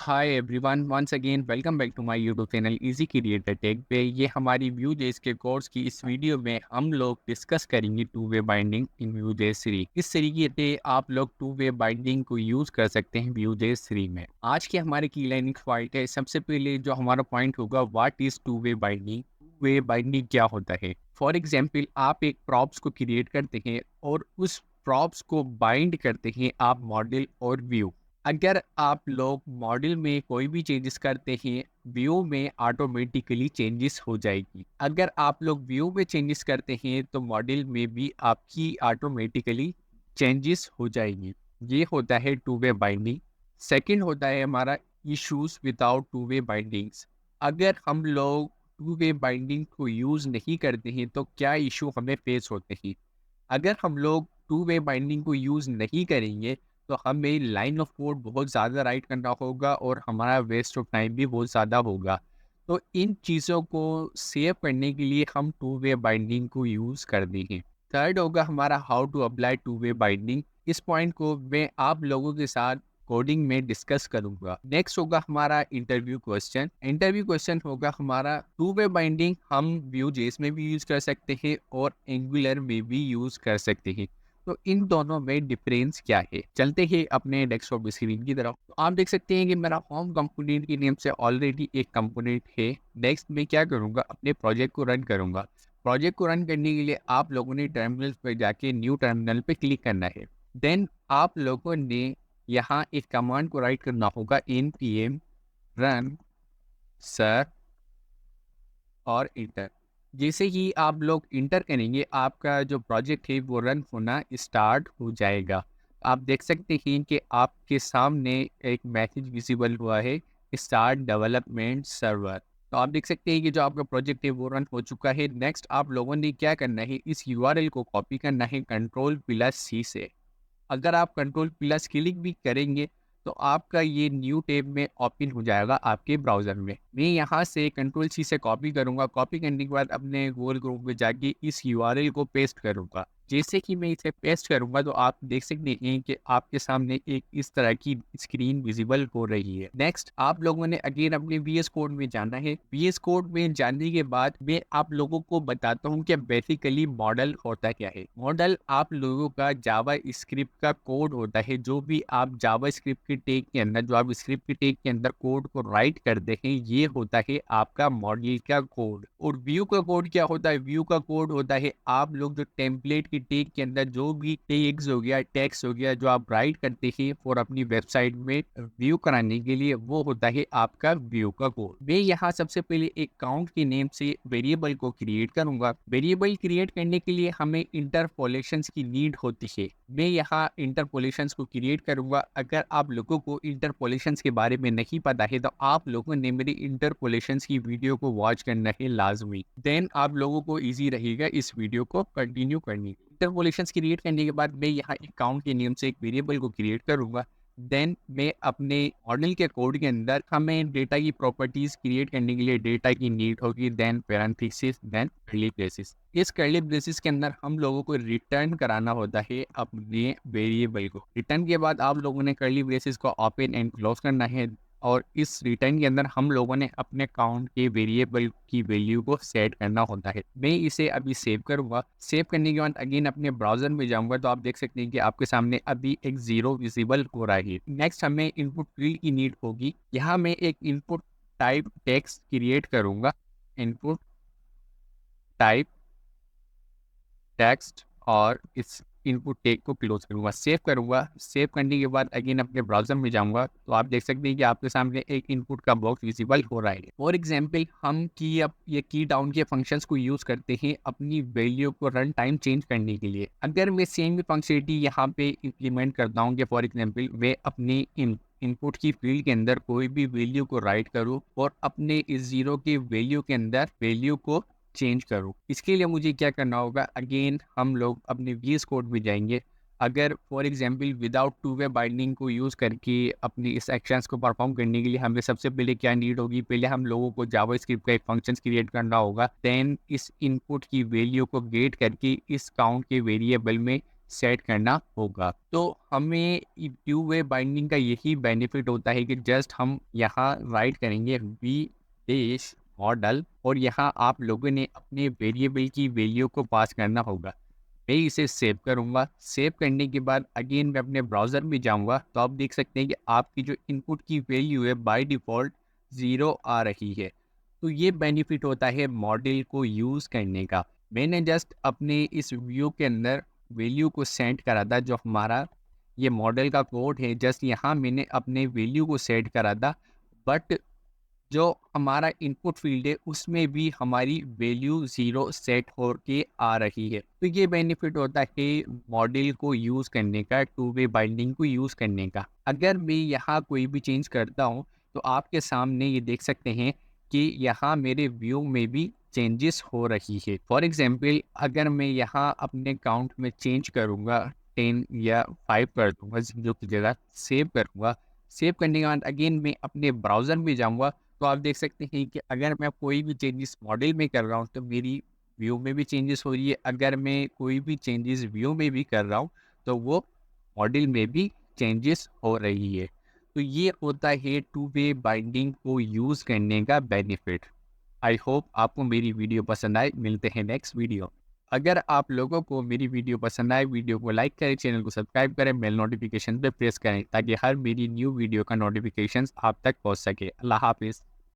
Hi everyone, once again welcome back to my YouTube channel easy creator tech पे। ये हमारी Vue.js के course की इस वीडियो में हम लोग डिस्कस करेंगे to way binding in Vue.js 3। इस तरीके से आप लोग टू वे बाइंडिंग को यूज़ कर सकते हैं Vue.js 3 में। आज के हमारे की लाइनिंग पॉइंट है। सबसे पहले जो हमारा पॉइंट होगा, what is to way binding. To way binding क्या होता है? फॉर एग्जाम्पल, आप एक प्रॉप्स को क्रिएट करते हैं और उस प्रॉप्स को बाइंड करते हैं आप मॉडल और व्यू। अगर आप लोग मॉडल में कोई भी चेंजेस करते हैं, व्यू में ऑटोमेटिकली चेंजेस हो जाएगी। अगर आप लोग व्यू में चेंजेस करते हैं तो मॉडल में भी आपकी ऑटोमेटिकली चेंजेस हो जाएगी। ये होता है टू वे बाइंडिंग। सेकंड होता है हमारा issues without two way bindings. अगर हम लोग टू वे बाइंडिंग को यूज़ नहीं करते हैं तो क्या इशू हमें फेस होते हैं? अगर हम लोग टू वे बाइंडिंग को यूज़ नहीं करेंगे तो हमें लाइन ऑफ कोड बहुत ज़्यादा राइट करना होगा और हमारा वेस्ट ऑफ टाइम भी बहुत ज़्यादा होगा। तो इन चीज़ों को सेव करने के लिए हम टू वे बाइंडिंग को यूज़ कर देंगे। थर्ड होगा हमारा how to apply two way binding. इस पॉइंट को मैं आप लोगों के साथ कोडिंग में डिस्कस करूंगा। नेक्स्ट होगा हमारा इंटरव्यू क्वेश्चन। इंटरव्यू क्वेश्चन होगा हमारा टू वे बाइंडिंग हम Vue.js में भी यूज़ कर सकते हैं और एंगुलर में भी यूज़ कर सकते हैं। तो इन दोनों में डिफरेंस क्या है? चलते हैं अपने डेस्कटॉप स्क्रीन की तरफ। तो आप देख सकते हैं कि मेरा होम कंपोनेंट की नेम से ऑलरेडी एक कंपोनेंट है। नेक्स्ट मैं क्या करूँगा, अपने प्रोजेक्ट को रन करूँगा। प्रोजेक्ट को रन करने के लिए आप लोगों ने टर्मिनल पर जाके न्यू टर्मिनल पे क्लिक करना है। देन आप लोगों ने यहाँ एक कमांड को राइट करना होगा, npm run sir और इंटर। जैसे ही आप लोग इंटर करेंगे आपका जो प्रोजेक्ट है वो रन होना स्टार्ट हो जाएगा। आप देख सकते हैं कि आपके सामने एक मैसेज विजिबल हुआ है, स्टार्ट डेवलपमेंट सर्वर। तो आप देख सकते हैं कि जो आपका प्रोजेक्ट है वो रन हो चुका है। नेक्स्ट आप लोगों ने क्या करना है, इस यूआरएल को कॉपी करना है कंट्रोल+C से। अगर आप कंट्रोल प्लस क्लिक भी करेंगे तो आपका ये न्यू टैब में ओपन हो जाएगा आपके ब्राउज़र में। मैं यहाँ से कंट्रोल+C से कॉपी करूँगा। कॉपी करने के बाद अपने गूगल क्रोम में जाके इस यूआरएल को पेस्ट करूँगा। जैसे कि मैं इसे पेस्ट करूँगा तो आप देख सकते हैं कि आपके सामने एक इस तरह की स्क्रीन विजिबल हो रही है। नेक्स्ट आप लोगों ने अगेन अपने VS कोड में जाना है। VS कोड में जाने के बाद मैं आप लोगों को बताता हूँ कि बेसिकली मॉडल होता क्या है। मॉडल आप लोगों का जावा स्क्रिप्ट का कोड होता है। जो भी आप जावा स्क्रिप्ट के टैग के अंदर, जो आप स्क्रिप्ट के टैग के अंदर कोड को राइट करते हैं, ये होता है आपका मॉडल का कोड। और व्यू का कोड क्या होता है? व्यू का कोड होता है आप लोग जो टेम्पलेट के टैग के अंदर जो भी टैग्स हो गया, टेक्स्ट हो गया, जो आप राइट करते हैं और अपनी वेबसाइट में व्यू कराने के लिए, वो होता है आपका व्यू का कोड। मैं यहाँ सबसे पहले एक काउंट के नेम से वेरिएबल को क्रिएट करूंगा। वेरिएबल क्रिएट करने के लिए हमें इंटरपोलेशंस की नीड होती है। मैं यहाँ इंटरपोलेशंस को क्रिएट करूंगा। अगर आप लोगों को इंटरपोलेशंस के बारे में नहीं पता है तो आप लोगों ने मेरी इंटरपोलेशंस की वीडियो को वॉच करना है लाजमी। देन आप लोगों को इजी रहेगा इस वीडियो को कंटिन्यू करने। इंटरपोलेशंस क्रिएट करने के बाद मैं यहाँ एक काउंट के नेम से एक वेरिएबल को क्रिएट करूंगा। देन मैं अपने मॉडल के कोड के अंदर हमें डेटा की प्रॉपर्टीज क्रिएट करने के लिए डेटा की नीड होगी। Then parenthesis, then curly braces. इस कर्ली ब्रेसेस के अंदर हम लोगों को रिटर्न कराना होता है अपने वेरिएबल को। रिटर्न के बाद आप लोगों ने कर्ली ब्रेसेस को ओपन एंड क्लोज करना है और इस रिटर्न के अंदर हम लोगों ने अपने काउंट के वेरिएबल की वैल्यू को सेट करना होता है। मैं इसे अभी सेव करूंगा। सेव करने के बाद अगेन अपने ब्राउजर में जाऊंगा तो आप देख सकते हैं कि आपके सामने अभी एक 0 विजिबल हो रहा है। नेक्स्ट हमें इनपुट फील्ड की नीड होगी। यहाँ मैं एक इनपुट टाइप टेक्स्ट क्रिएट करूंगा। इनपुट टाइप टेक्स्ट और इस इनपुट टैग को क्लोज करूंगा, सेव करूंगा। सेव करने के बाद अगेन अपने ब्राउजर में जाऊंगा तो आप देख सकते हैं कि आपके सामने एक इनपुट का बॉक्स विजिबल हो रहा है। फॉर एग्जांपल हम की अप ये की डाउन के फंक्शंस को यूज करते हैं अपनी वैल्यू को रन टाइम चेंज करने के लिए। अगर मैं सेम फंक्शनलिटी यहाँ पे इम्प्लीमेंट करता हूँ कि फॉर एग्जाम्पल मैं अपनी इनपुट की फील्ड के अंदर कोई भी वैल्यू को राइट करूँ और अपने इस 0 के वैल्यू के अंदर वैल्यू को चेंज करूँ, इसके लिए मुझे क्या करना होगा, अगेन हम लोग अपने VS कोड में जाएंगे। अगर for example without to way binding को यूज़ करके अपनी इस एक्शंस को परफॉर्म करने के लिए हमें सबसे पहले क्या नीड होगी, पहले हम लोगों को जावा स्क्रिप्ट का एक फंक्शन क्रिएट करना होगा। देन इस इनपुट की वैल्यू को गेट करके इस काउंट के वेरिएबल में सेट करना होगा। तो हमें टू वे बाइंडिंग का यही बेनिफिट होता है कि जस्ट हम यहाँ राइट करेंगे वी देश मॉडल, और यहाँ आप लोगों ने अपने वेरिएबल की वैल्यू को पास करना होगा। मैं इसे सेव करूँगा। सेव करने के बाद अगेन मैं अपने ब्राउज़र में जाऊँगा, तो आप देख सकते हैं कि आपकी जो इनपुट की वैल्यू है बाय डिफ़ॉल्ट 0 आ रही है। तो ये बेनिफिट होता है मॉडल को यूज़ करने का। मैंने जस्ट अपने इस व्यू के अंदर वैल्यू को सेट करा था, जो हमारा ये मॉडल का कोड है, जस्ट यहाँ मैंने अपने वैल्यू को सेट करा था। बट जो हमारा इनपुट फील्ड है उसमें भी हमारी वैल्यू 0 सेट होके आ रही है। तो ये बेनिफिट होता है मॉडल को यूज़ करने का, टू वे बाइंडिंग को यूज़ करने का। अगर मैं यहाँ कोई भी चेंज करता हूँ, तो आपके सामने ये देख सकते हैं कि यहाँ मेरे व्यू में भी चेंजेस हो रही है। फॉर एग्जांपल अगर मैं यहाँ अपने काउंट में चेंज करूँगा, 10 या 5 कर दूँगा, 0 की जगह सेव करूँगा। सेव करने के बाद अगेन मैं अपने ब्राउज़र में जाऊँगा, तो आप देख सकते हैं कि अगर मैं कोई भी चेंजेस मॉडल में कर रहा हूँ, तो मेरी व्यू में भी चेंजेस हो रही है। अगर मैं कोई भी चेंजेस व्यू में भी कर रहा हूँ, तो वो मॉडल में भी चेंजेस हो रही है। तो ये होता है टू वे बाइंडिंग को यूज़ करने का बेनिफिट। आई होप आपको मेरी वीडियो पसंद आए। मिलते हैं नेक्स्ट वीडियो। अगर आप लोगों को मेरी वीडियो पसंद आए, वीडियो को लाइक करें, चैनल को सब्सक्राइब करें, बेल नोटिफिकेशन पे प्रेस करें, ताकि हर मेरी न्यू वीडियो का नोटिफिकेशन आप तक पहुंच सके। अल्लाह हाफिज़।